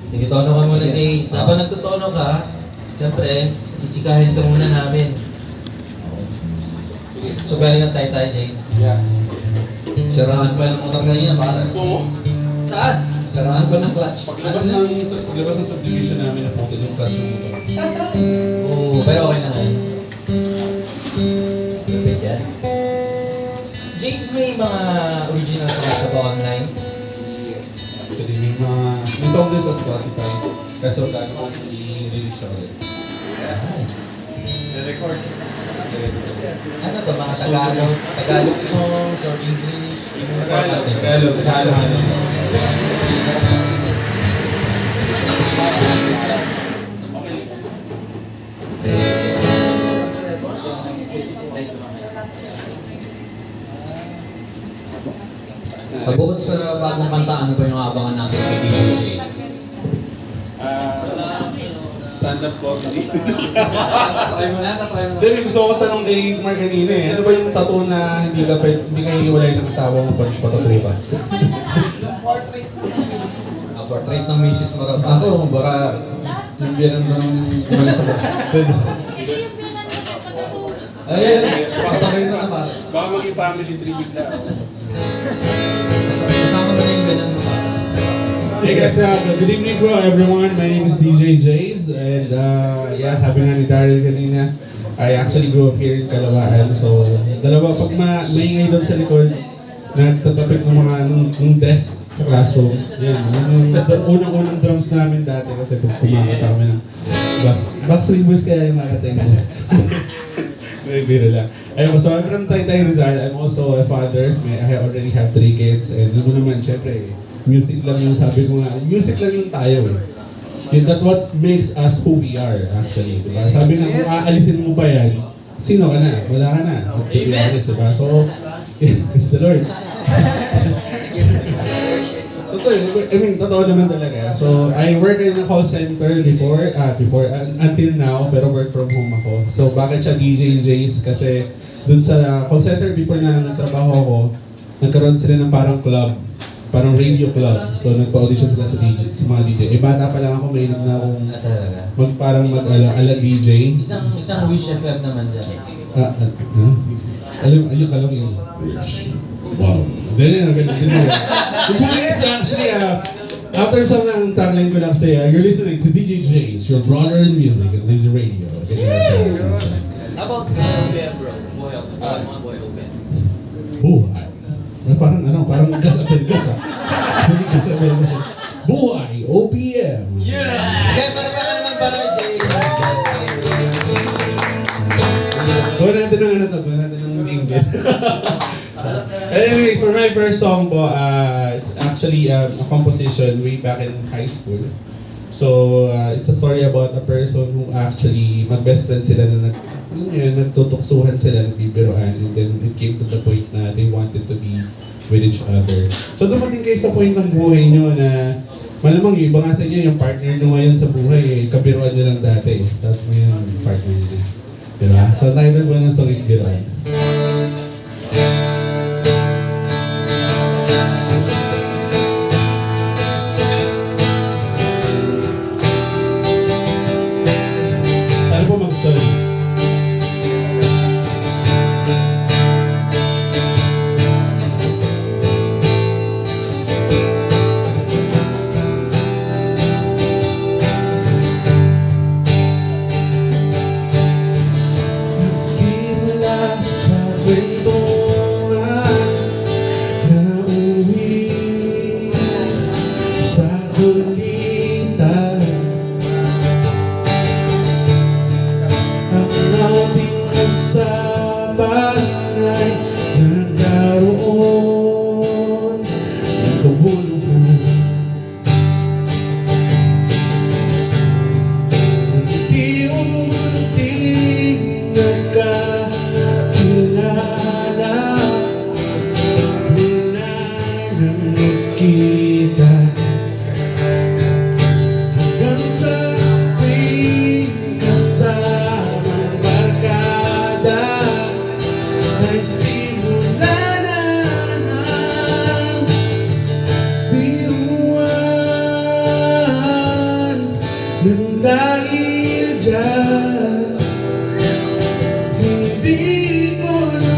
Sige, tono ka muna, Jay. Habang nagtutono ka, siyempre, chichikahin ka muna namin. So, galing ang tayo, Jay. Yeah. Sirahan pa yung motor kanina, parang. Oo. Saan? Sirahan pa ng clutch. Paglabas ng subdivision namin, naputol yung clutch ng motor. Oo, pero okay na ngayon. Lupit yan. James, may mga original songs na ba online? Yes. Actually, may song din sa Spotify. Kaso gano'n i-release siya ulit. Nice. The-record. Ano to, mga Tagalog songs or English? Tagalog. Sa bukod sa bagong kanta, ano ba yung abangan natin kay DJ? Stand-up comedy. Try mo na. Hindi, may gusto ko tanong kay Mark kanina eh. Ano ba yung tattoo na hindi kayo hiwalay ng asawa mo pag patattoo ka? Portrait ng Mrs. Marab. Ako, baka yung biyanan ng Ayun, kasabay mo na pare. Baka maging family tree bigla. Kasama na yung binan mo pare. Hey guys, good evening po everyone. My name is DJ Jays and yeah, sabi nga ni Daryl kanina, I actually grew up here in Calawaan. So, dalawa pag maingay doon sa likod, nagtatapik ng mga nung desk sa classroom. Yan, yung unang-unang drums namin dati kasi pumakita kami ng Backstreet Boys kaya yung makating mo. May biro lang. Ayun, so I'm from Taytay Rizal. I'm also a father. I already have 3 kids. And ano naman, syempre, music lang yung sabi ko nga, music lang yung tayo eh. And that's what makes us who we are actually. Diba? Sabi nga, kung aalisin mo pa yan, sino ka na? Wala ka na. To be honest, diba? So, praise the Lord. Totoo naman talaga. So, I work in a call center before, until now, pero work from home ako. So, bakit siya DJ Jays? Kasi dun sa call center before na nagtrabaho ako, nagkaroon sila ng parang club, parang radio club. So, nagpa-audition sila sa DJ, sa mga DJ. Eh, bata pa lang ako, may na akong mag-ala DJ. Isang Wish FM naman dyan. Alam yun. Wow. Ganun. Actually, after some ng tagline ko lang say, you're listening to DJ Jays, your brother in music, and this is radio. About OPM, bro. Mga boy open. Buhay. Parang gas at gas ah. Gas at gas. Buhay, OPM. Kaya para naman para kay Jay. Gawin natin ng jingle. Anyways, for my first song po, it's actually a composition way back in high school. So, it's a story about a person who actually mag-best friend sila na nagtutuksuhan sila, nagbibiroan, and then it came to the point na they wanted to be with each other. So, dumating kayo sa point ng buhay nyo na malamang yung iba nga sa inyo, yung partner nyo ngayon sa buhay, kabiruan nyo lang dati. Tapos ngayon, partner nyo. Diba? So, title po ng song is Biruan. Ano po mag-story? Nagsimula sa kwentuhan na uwi sa kulitan. Ang ating usapan ay nagkaroon ng kabuluhan. Unti-unting nagkakilala, mula nang nagkita. dahil dyan, hindi ko na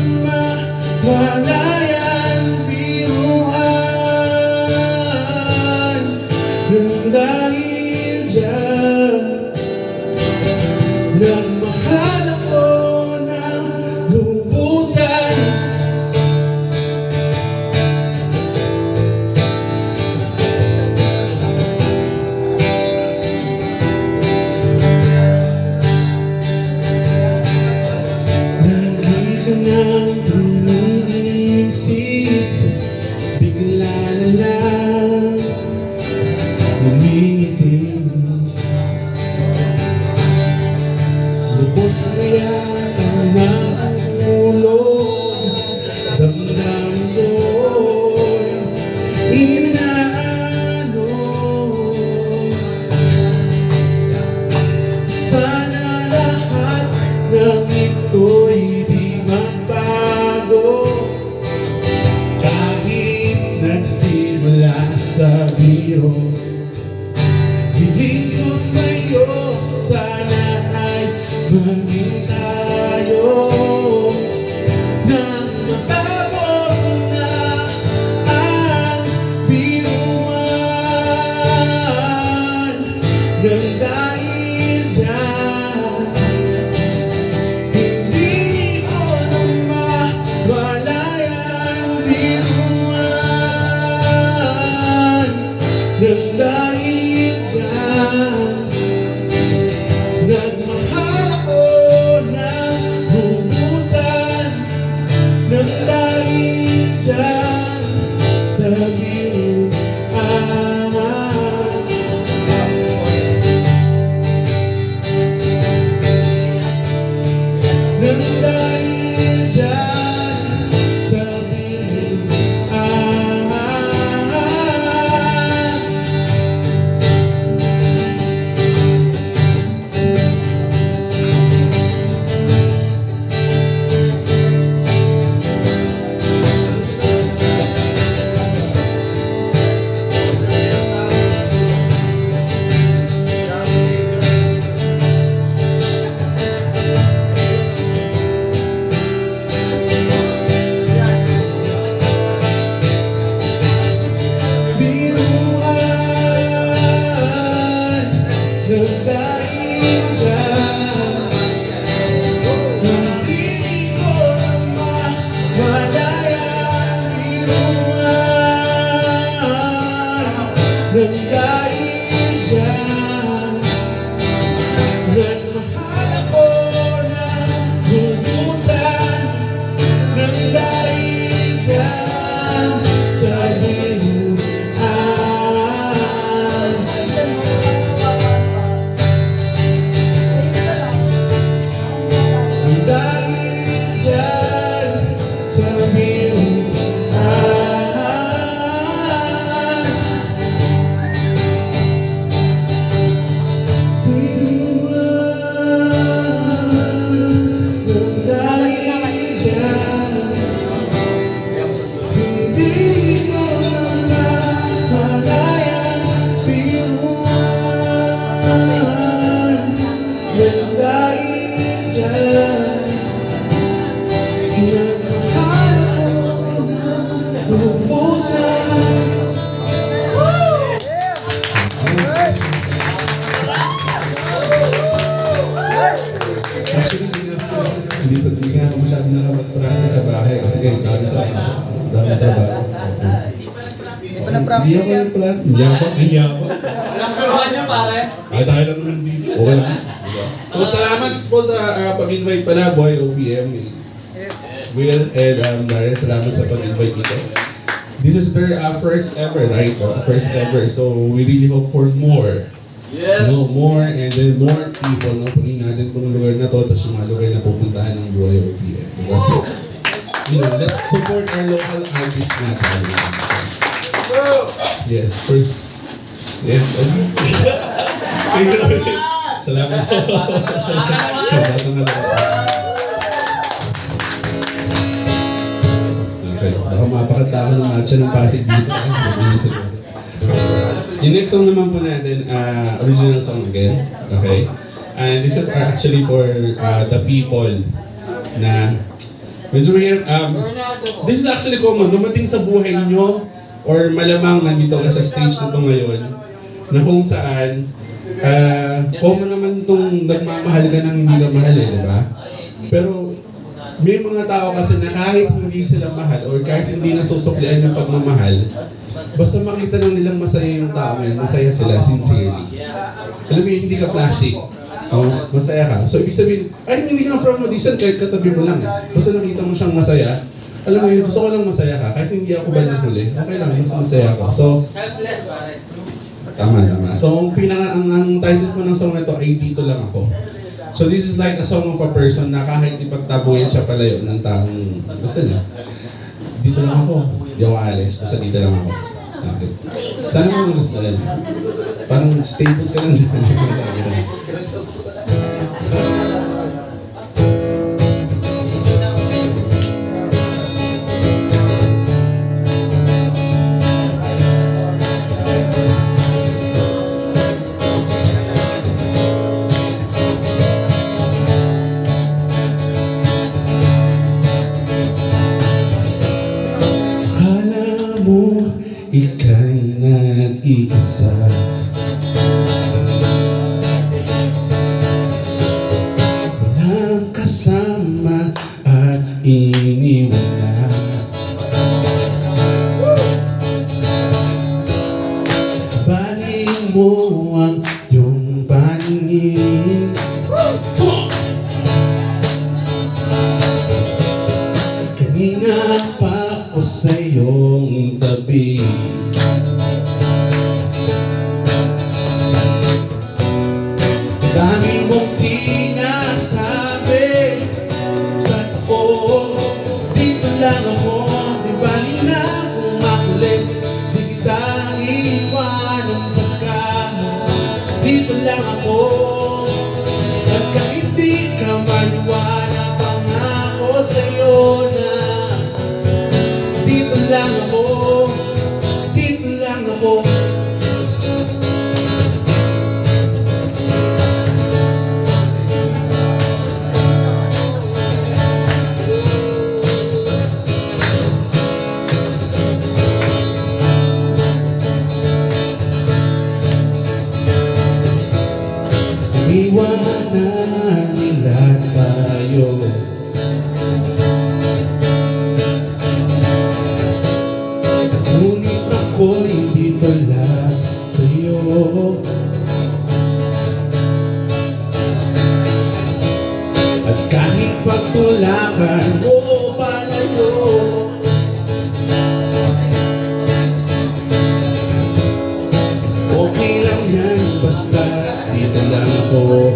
mawalayan biruan. Nang dahil dyan, nagmahal ako ng lubusan. Lagi ka nang iniisip, bigla na lang umiti. Lubos na yata ng ulong, damdamin ko'y inaano. Sana lahat ng ito'y di magbago, kahit nagsimula sa biro. Hiling ko sa'yo, sana ay maging tayo nang matapos na ang biruan. Nang dahil dyan, hindi ko na mawalayan biruan. Nang dahil dyan, nagmahal ako ng lubusan. Nang dahil dyan, sa biruan. Nang dahil dyan, sa biruan. Biruan, nang dahil dyan, hindi ko na mawalayan biruan. Nang dahil dyan, nagmahal ako ng lubusan. Nang dahil dyan, sa biruan. Nang dahil dyan, sa biruan. Biruan. Nang dahil dyan, hindi ko na mawalayan biruan. Nang dahil dyan, nagmahal ako ng lubusan. Actually, hindi nga ako masyadong nakapag-practice sa bahay kasi ganyan, dami trabaho. Hindi ako nag-practice. Hindi ako. Nakuruhan niya pare. Ay, tayo lang naman dito. Okay lang. So, salamat po sa pag-invite pala, Boy OPM. Will and Darren, salamat sa pag-invite dito. This is their first ever, right? First ever. So, we really hope for more. Yes. No, more and then more people. No, punin natin itong lugar na to, tapos yung mga lugar na pupuntahan ng Boy OPM. Kasi, you know, let's support our local artists natin. Yes, first. Yes. Salamat po. Okay, baka mapakanta ko ng marcha ng Pasig dito. Yung next song naman po natin, original song again. Okay? And this is actually for the people na medyo mahirap. This is actually common. Dumating sa buhay nyo or malamang nandito ka sa stage na ito ngayon na kung saan common naman itong nagmamahal ka ng hindi ka mahal di ba? Pero may mga tao kasi na kahit hindi sila mahal or kahit hindi nasusuklian yung pagmamahal, basta makita lang nilang masaya yung tao ngayon, masaya sila, sincerely. Alam mo yun, hindi ka plastic. Masaya ka. So, ibig sabihin, ay, hindi ka from audition kahit katabi mo lang. Basta nakita mo siyang masaya, alam mo yun, gusto ko lang masaya ka. Kahit hindi ako ba na huli, okay lang, mas masaya ako. So, Selfless, pare. tama. So, ang title po ng song na ito ay Dito Lang Ako. So, this is like a song of a person na kahit ipagtabuyan siya palayo ng taong gusto niya. Dito lang ako. Di ako alis. Basta dito lang ako. Okay. Sana mo gusto yan. Parang stable ka lang dyan. Akala mo ika'y nag-iisa, walang kasama at iniwan na. Baling mo ang iyong paningin, kanina pa ako sa iyong tabi. Dami mong sinasabi sa ako, dito lang ako, di bali na kung makulit, di kita iwanan pagka, dito lang ako. At kahit di ka maniwala, pangako sa'yo na dito lang ako, dito lang ako. Iwanan nila tayo, ngunit ako'y dito lang sa'yo. At kahit pagtulakan mo palayo, okay lang yan, basta dito lang ako.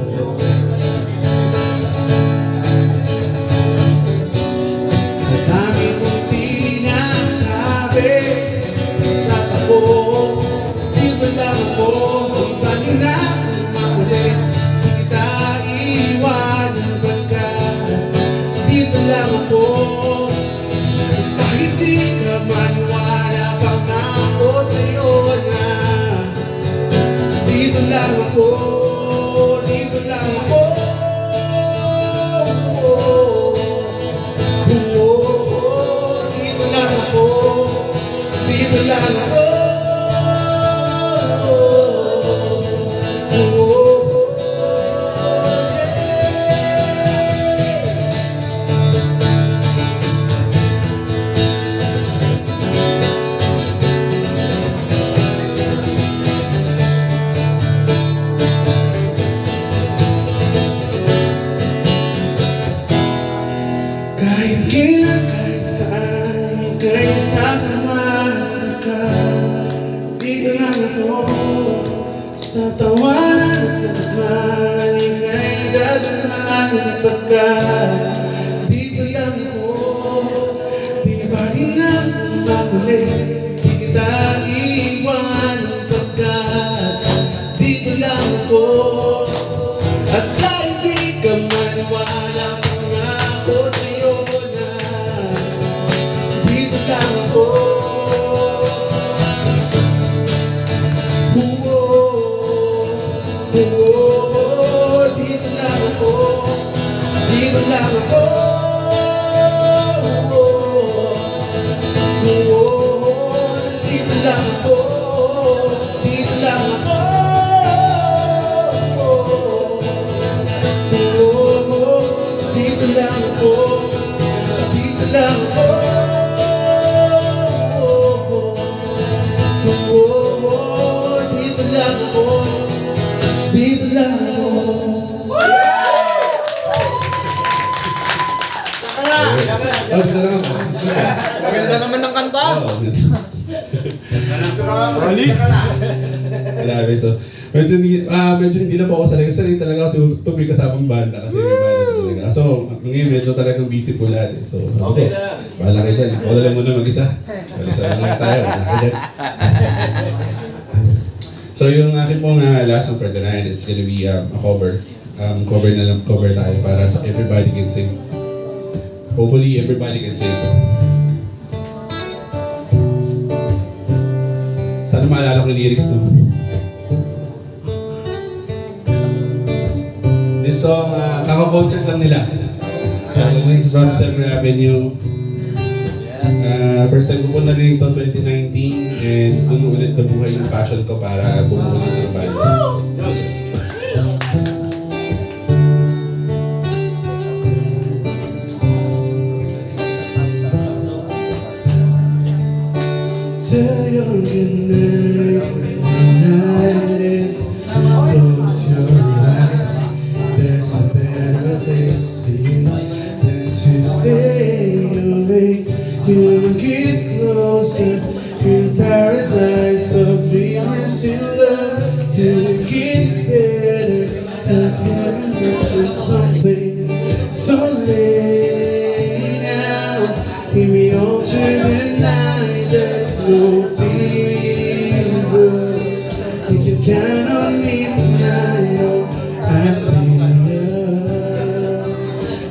Sa dami kong sinasabi, basta ako, dito lang ako. Kung bali na kung makulit, di kita iwanan pagka, dito lang ako. Kahit di ka maniwala, pangako sa'yo na dito lang ako, dito lang ako. Dito lang ako, dito lang ako. Kahit kailan, kahit saan, ika'y sasamahan ka. Dito lang ako, sa tawanan at naman, ika'y dadaanan pagka. Dito lang ako, di ba rin na makulit, di kita iwanan pagka. Dito lang ako, at kahit di ka maniwala, pangako sa'yo na dito lang ako. Oh, dito lang ako. Dito lang ako. Oh, dito lang ako. Dito lang ako. Oh, dito lang ako. Dito lang ako. Oh, dito lang ako. Dito lang ako. Oh, dito lang ako. Maganda naman ng kanta. Grabe, so medyo hindi na po ako sanay talaga ako tutugtog may kasamang banda kasi may banda talaga. So, ngayon medyo talagang busy po lahat eh. So, okay. Bahala kayo dyan. Ako na lang muna mag-isa. Mag-isa muna tayo. So, yung akin pong last song for the night, it's gonna be a cover. Cover tayo para sa everybody can sing. Hopefully, everybody can sing. Sana maalala ko yung lyrics to. This song, kaka-concert lang nila. This is from Summer Avenue. First time ko po narinig to 2019 and doon ulit nabuhay yung passion ko para bumuo ulit ng banda. Tell your goodnight, united, close your eyes. There's a better place for you than to stay away. You will get closer in paradise of dreamers in love. You will get better, like heaven mentioned something so late now. Give me all through the night. There's no tears. You can count on me tonight. Oh, I see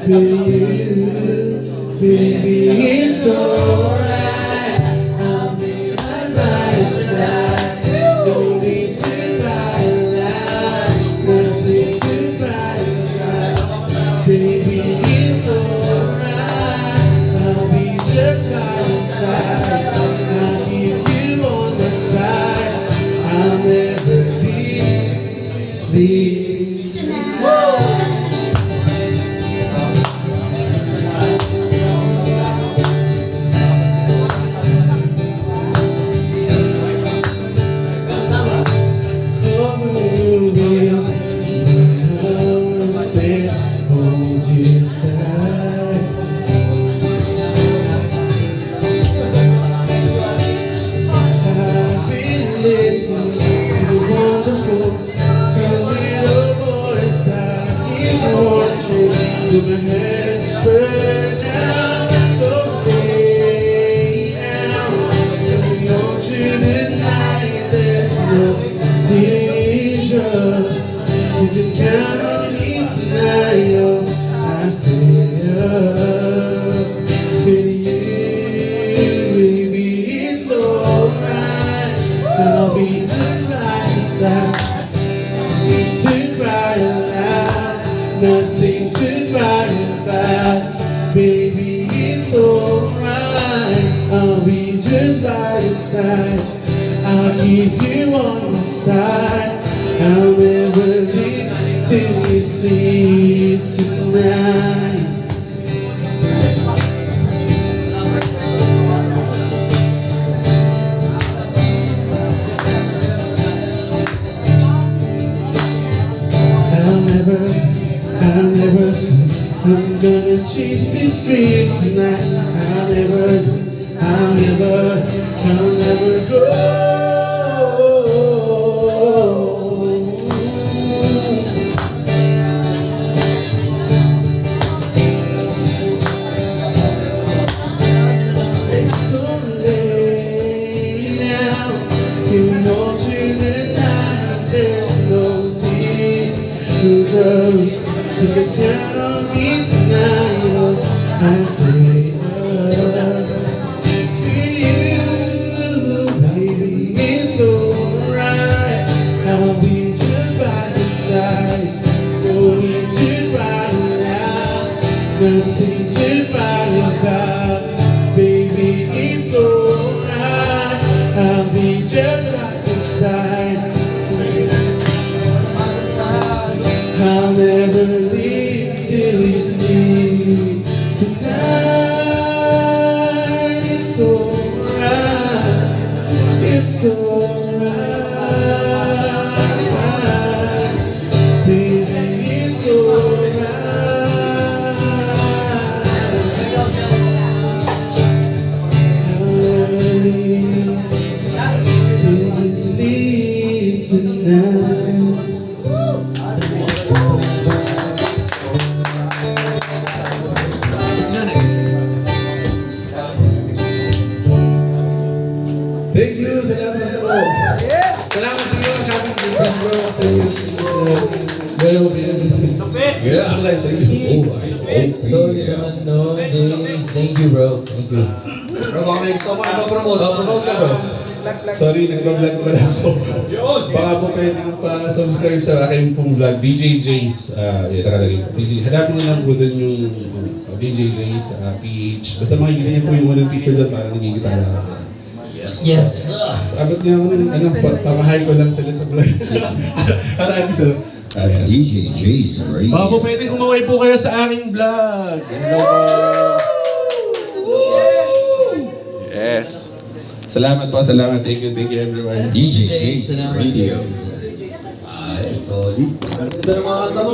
you with you, baby. It's alright. I'll be right by your side. No need to cry aloud. Nothing to cry about, baby. It's alright. I'll be just by your side. I'll keep you on my side. I'll never leave. Hold you tight. I've been listening to the wonderful little voice I keep watching till my head's burned out. So lay down in the ocean at night. There's no teardrops. You can count on me tonight. Oh, I stay up with you, baby. It's alright. I'll be just right beside. To cry aloud, nothing to cry about, baby. It's alright. I'll be just by your side. I'll keep you on my side. I'll never leave till we sleep tonight. I'll never sleep. I'm gonna chase these dreams tonight. I'll never go. It's so late now. You know through the night there's no teardrops. You can count on me tonight. Oh, I stay up with you, baby. It's alright. I'll be just by your Boy OPM. Yes. Sorry naman, no, James. Thank you, bro. Thank you. Bro, baka may gusto mo ipapromote. Promote ka, bro. Sorry, nagpa-vlog pala ako. Baka po pwedeng pa-subscribe sa aking pong vlog, DJ Jace. Yan, nakalagay po. Hanapin niyo lang po doon yung DJ Jace, PH. Basta makikita niyo po yung unang picture doon para nagigitara ako. Yes. Abot niya ako ng pamahay ko lang sila sa vlog. Marami sila. Ayan. DJ Jace Radio. Baka po pwedeng kumaway po kayo sa aking vlog. Hello po. Yes. Salamat po, salamat. Thank you everyone. DJ Jace Salamat. Radio. Ay, solid. Ganda ng mga kanta mo.